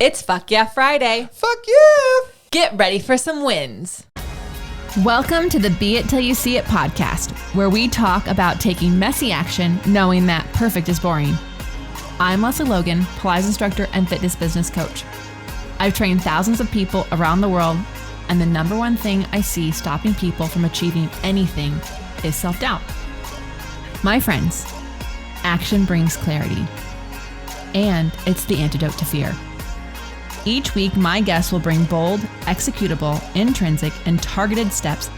It's Fuck Yeah Friday. Fuck yeah! Get ready for some wins. Welcome to the Be It Till You See It podcast, where we talk about taking messy action, knowing that perfect is boring. I'm Lesley Logan, Pilates instructor and fitness business coach. I've trained thousands of people around the world, and the number one thing I see stopping people from achieving anything is self-doubt. My friends, action brings clarity, and it's the antidote to fear. Each week, my guests will bring bold, executable, intrinsic, and targeted steps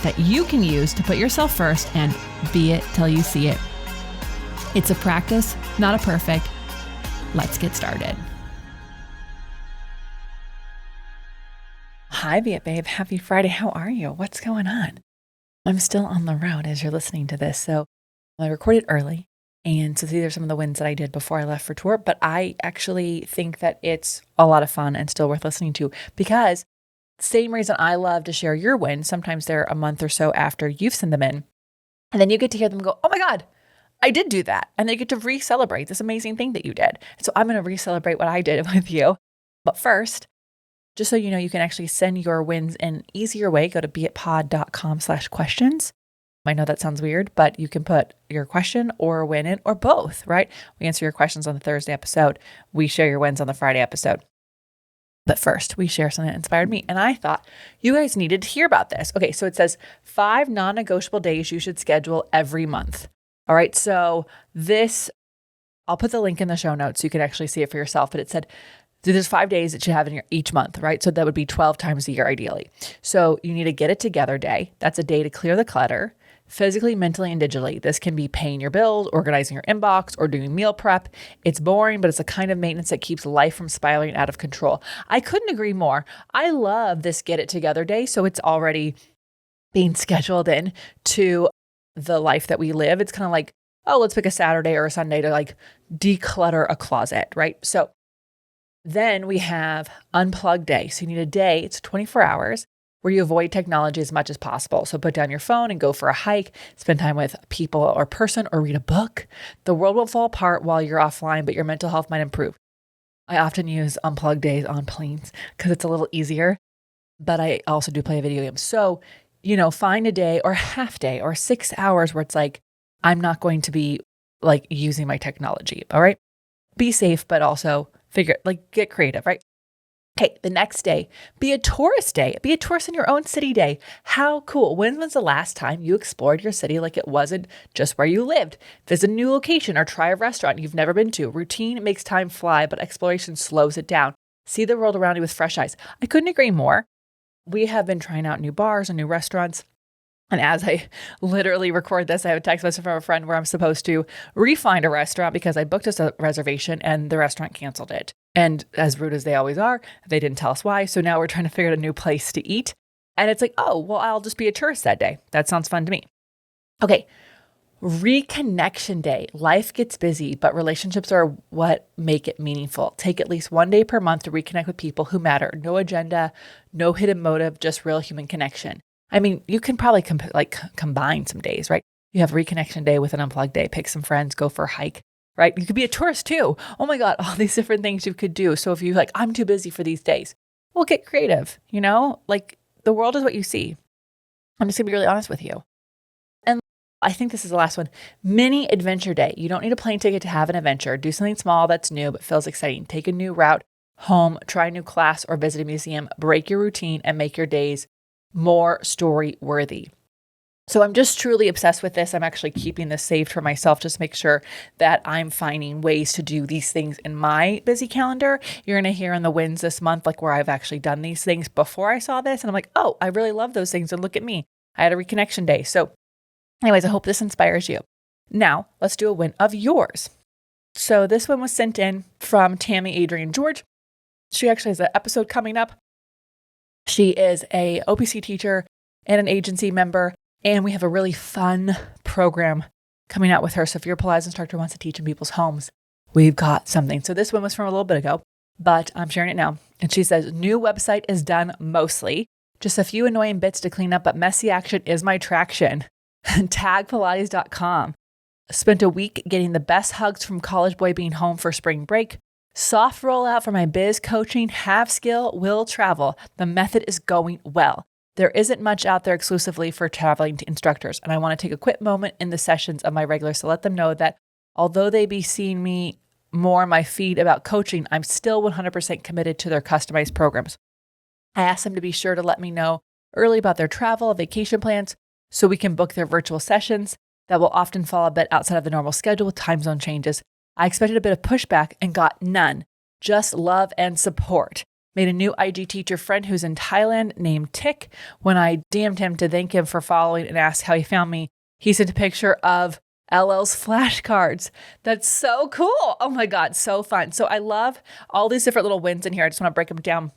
that you can use to put yourself first and be it till you see it. It's a practice, not a perfect. Let's get started. Hi, Be It Babe. Happy Friday. How are you? What's going on? I'm still on the road as you're listening to this. So I recorded early. And so these are some of the wins that I did before I left for tour. But I actually think that it's a lot of fun and still worth listening to, because same reason I love to share your wins. Sometimes they're a month or so after you've sent them in. And then you get to hear them go, oh my God, I did do that. And they get to re-celebrate this amazing thing that you did. So I'm going to re-celebrate what I did with you. But first, just so you know, you can actually send your wins in an easier way. Go to beitpod.com/questions. I know that sounds weird, but you can put your question or win in, or both, right? We answer your questions on the Thursday episode. We share your wins on the Friday episode. But first, we share something that inspired me. And I thought you guys needed to hear about this. Okay, so it says 5 non-negotiable days you should schedule every month. All right, so this, I'll put the link in the show notes so you can actually see it for yourself. But it said, there's 5 days that you have in each month, right? So that would be 12 times a year, ideally. So you need a get it together day. That's a day to clear the clutter. Physically, mentally, and digitally. This can be paying your bills, organizing your inbox, or doing meal prep. It's boring, but it's a kind of maintenance that keeps life from spiraling out of control. I couldn't agree more. I love this get it together day. So it's already being scheduled in to the life that we live. It's kind of like, oh, let's pick a Saturday or a Sunday to like declutter a closet, right? So then we have unplug day. So you need a day, it's 24 hours. Where you avoid technology as much as possible. So put down your phone and go for a hike, spend time with people or person, or read a book. The world will fall apart while you're offline, but your mental health might improve. I often use unplug days on planes because it's a little easier, but I also do play a video game. So, find a day or half day or 6 hours where it's like, I'm not going to be like using my technology. All right. Be safe, but also get creative, right? Okay, the next day, be a tourist day. Be a tourist in your own city day. How cool. When was the last time you explored your city like it wasn't just where you lived? Visit a new location or try a restaurant you've never been to. Routine makes time fly, but exploration slows it down. See the world around you with fresh eyes. I couldn't agree more. We have been trying out new bars and new restaurants. And as I literally record this, I have a text message from a friend where I'm supposed to refund a restaurant because I booked us a reservation and the restaurant canceled it. And as rude as they always are, they didn't tell us why. So now we're trying to figure out a new place to eat. And it's like, oh, well, I'll just be a tourist that day. That sounds fun to me. Okay. Reconnection day. Life gets busy, but relationships are what make it meaningful. Take at least 1 day per month to reconnect with people who matter. No agenda, no hidden motive, just real human connection. I mean, you can probably combine some days, right? You have reconnection day with an unplugged day, pick some friends, go for a hike, right? You could be a tourist too. Oh my God, all these different things you could do. So if you're like, I'm too busy for these days, well, get creative, Like the world is what you see. I'm just gonna be really honest with you. And I think this is the last one. Mini adventure day. You don't need a plane ticket to have an adventure. Do something small that's new but feels exciting. Take a new route home, try a new class, or visit a museum. Break your routine and make your days more story worthy. So I'm just truly obsessed with this. I'm actually keeping this saved for myself just to make sure that I'm finding ways to do these things in my busy calendar. You're going to hear in the wins this month, like where I've actually done these things before I saw this. And I'm like, oh, I really love those things. And look at me. I had a reconnection day. So anyways, I hope this inspires you. Now let's do a win of yours. So this one was sent in from Tami-Adrian George. She actually has an episode coming up. She is a OPC teacher and an agency member, and we have a really fun program coming out with her. So if your Pilates instructor wants to teach in people's homes, we've got something. So this one was from a little bit ago, but I'm sharing it now. And she says, new website is done mostly. Just a few annoying bits to clean up, but messy action is my traction. Tagpilates.com. Spent a week getting the best hugs from college boy being home for spring break. Soft rollout for my biz coaching, have skill, will travel. The method is going well. There isn't much out there exclusively for traveling instructors, and I want to take a quick moment in the sessions of my regulars to let them know that although they be seeing me more on my feed about coaching, I'm still 100% committed to their customized programs. I asked them to be sure to let me know early about their travel, vacation plans, so we can book their virtual sessions that will often fall a bit outside of the normal schedule with time zone changes. I expected a bit of pushback and got none, just love and support. Made a new IG teacher friend who's in Thailand named Tick. When I DM'd him to thank him for following and asked how he found me, he sent a picture of LL's flashcards. That's so cool. Oh my God, so fun. So I love all these different little wins in here. I just want to break them down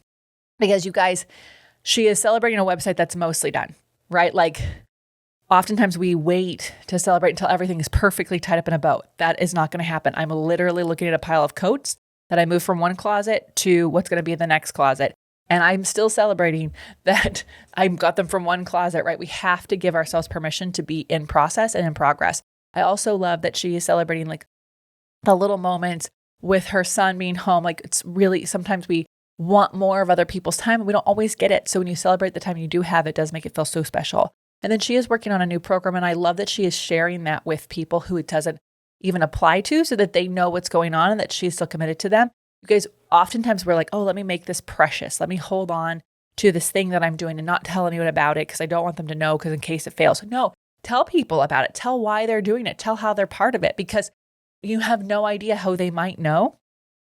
because you guys, she is celebrating a website that's mostly done, right? Like oftentimes we wait to celebrate until everything is perfectly tied up in a bow. That is not going to happen. I'm literally looking at a pile of coats that I moved from one closet to what's going to be in the next closet. And I'm still celebrating that I got them from one closet, right? We have to give ourselves permission to be in process and in progress. I also love that she is celebrating like the little moments with her son being home. Like it's really, sometimes we want more of other people's time and we don't always get it. So when you celebrate the time you do have, it does make it feel so special. And then she is working on a new program. And I love that she is sharing that with people who it doesn't even apply to so that they know what's going on and that she's still committed to them. You guys, oftentimes we're like, oh, let me make this precious. Let me hold on to this thing that I'm doing and not tell anyone about it because I don't want them to know because in case it fails. No, tell people about it. Tell why they're doing it. Tell how they're part of it because you have no idea how they might know.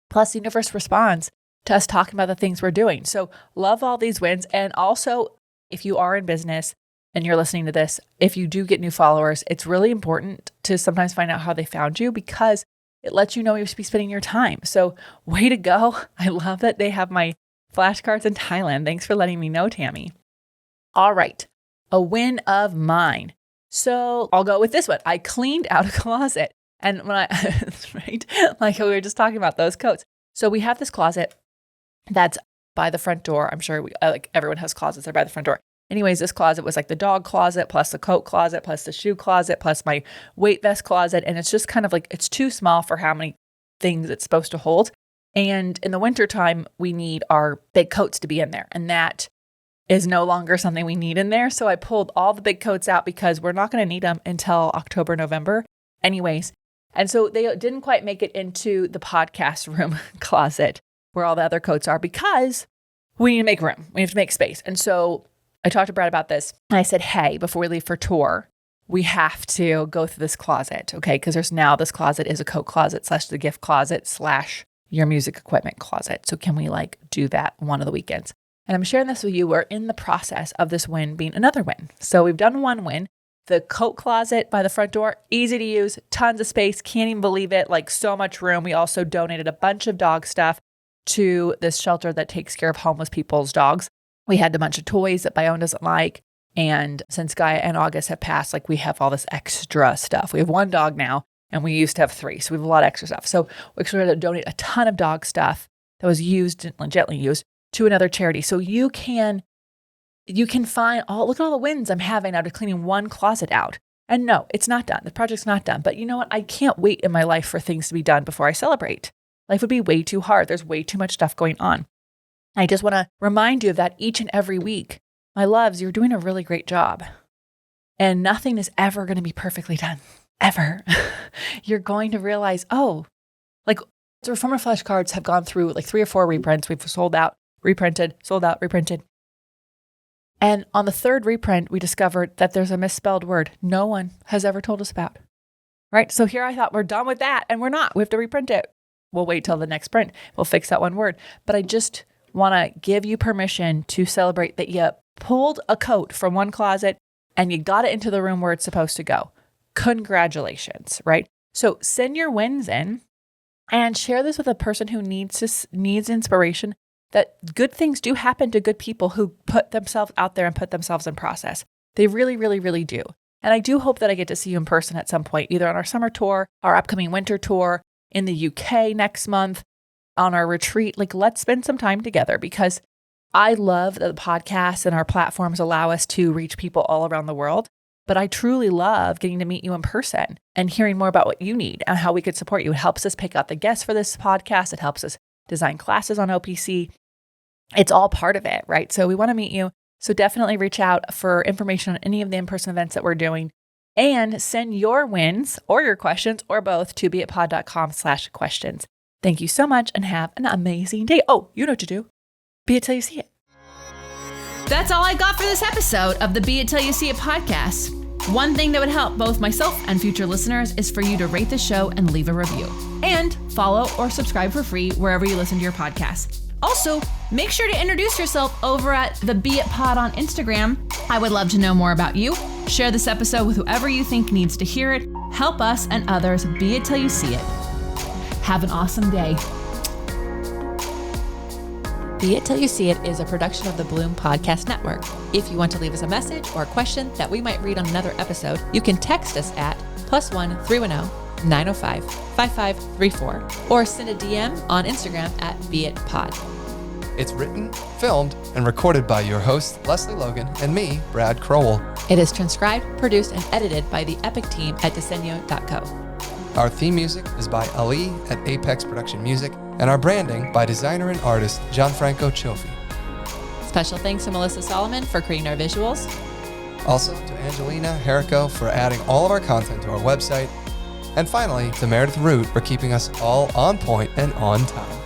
Plus, the universe responds to us talking about the things we're doing. So love all these wins. And also, if you are in business and you're listening to this, if you do get new followers, it's really important to sometimes find out how they found you because it lets you know you should be spending your time. So way to go. I love that they have my flashcards in Thailand. Thanks for letting me know, Tami. All right. A win of mine. So I'll go with this one. I cleaned out a closet. And when right, like we were just talking about those coats. So we have this closet that's by the front door. I'm sure like everyone has closets that are by the front door. Anyways, this closet was like the dog closet plus the coat closet plus the shoe closet plus my weight vest closet. And it's just kind of like, it's too small for how many things it's supposed to hold. And in the wintertime, we need our big coats to be in there. And that is no longer something we need in there. So I pulled all the big coats out because we're not going to need them until October, November anyways. And so they didn't quite make it into the podcast room closet where all the other coats are because we need to make room. We have to make space. And so I talked to Brad about this. And I said, hey, before we leave for tour, we have to go through this closet, okay? Because there's now this closet is a coat closet / the gift closet / your music equipment closet. So can we like do that one of the weekends? And I'm sharing this with you. We're in the process of this win being another win. So we've done one win. The coat closet by the front door, easy to use, tons of space. Can't even believe it. Like so much room. We also donated a bunch of dog stuff to this shelter that takes care of homeless people's dogs. We had a bunch of toys that Bayonne doesn't like. And since Gaia and August have passed, like we have all this extra stuff. We have one dog now and we used to have 3. So we have a lot of extra stuff. So we started to donate a ton of dog stuff that was used, gently used, to another charity. So you can find look at all the wins I'm having out of cleaning one closet out. And no, it's not done. The project's not done. But you know what? I can't wait in my life for things to be done before I celebrate. Life would be way too hard. There's way too much stuff going on. I just want to remind you of that each and every week. My loves, you're doing a really great job. And nothing is ever going to be perfectly done. Ever. You're going to realize, like the Reformer flashcards have gone through like 3 or 4 reprints. We've sold out, reprinted, sold out, reprinted. And on the 3rd reprint, we discovered that there's a misspelled word no one has ever told us about. Right? So here I thought we're done with that, and we're not. We have to reprint it. We'll wait till the next print. We'll fix that one word. But I just want to give you permission to celebrate that you pulled a coat from one closet and you got it into the room where it's supposed to go. Congratulations, right? So send your wins in and share this with a person who needs inspiration that good things do happen to good people who put themselves out there and put themselves in process. They really, really, really do. And I do hope that I get to see you in person at some point, either on our summer tour, our upcoming winter tour, in the UK next month, on our retreat. Like, let's spend some time together because I love that the podcasts and our platforms allow us to reach people all around the world. but I truly love getting to meet you in person and hearing more about what you need and how we could support you. It helps us pick out the guests for this podcast. It helps us design classes on OPC. It's all part of it, right? So we want to meet you. So definitely reach out for information on any of the in-person events that we're doing and send your wins or your questions or both to beitpod.com/questions. Thank you so much and have an amazing day. Oh, you know what to do. Be it till you see it. That's all I got for this episode of the Be It Till You See It podcast. One thing that would help both myself and future listeners is for you to rate the show and leave a review. And follow or subscribe for free wherever you listen to your podcast. Also, make sure to introduce yourself over at the Be It Pod on Instagram. I would love to know more about you. Share this episode with whoever you think needs to hear it. Help us and others be it till you see it. Have an awesome day. Be It Till You See It is a production of the Bloom Podcast Network. If you want to leave us a message or a question that we might read on another episode, you can text us at +1 310 905 5534 or send a DM on Instagram at beitpod. It's written, filmed, and recorded by your host, Lesley Logan, and me, Brad Crowell. It is transcribed, produced, and edited by the Epic team at Diseño.co. Our theme music is by Ali at Apex Production Music, and our branding by designer and artist Gianfranco Cioffi. Special thanks to Melissa Solomon for creating our visuals. Also to Angelina Herrico for adding all of our content to our website. And finally, to Meredith Root for keeping us all on point and on time.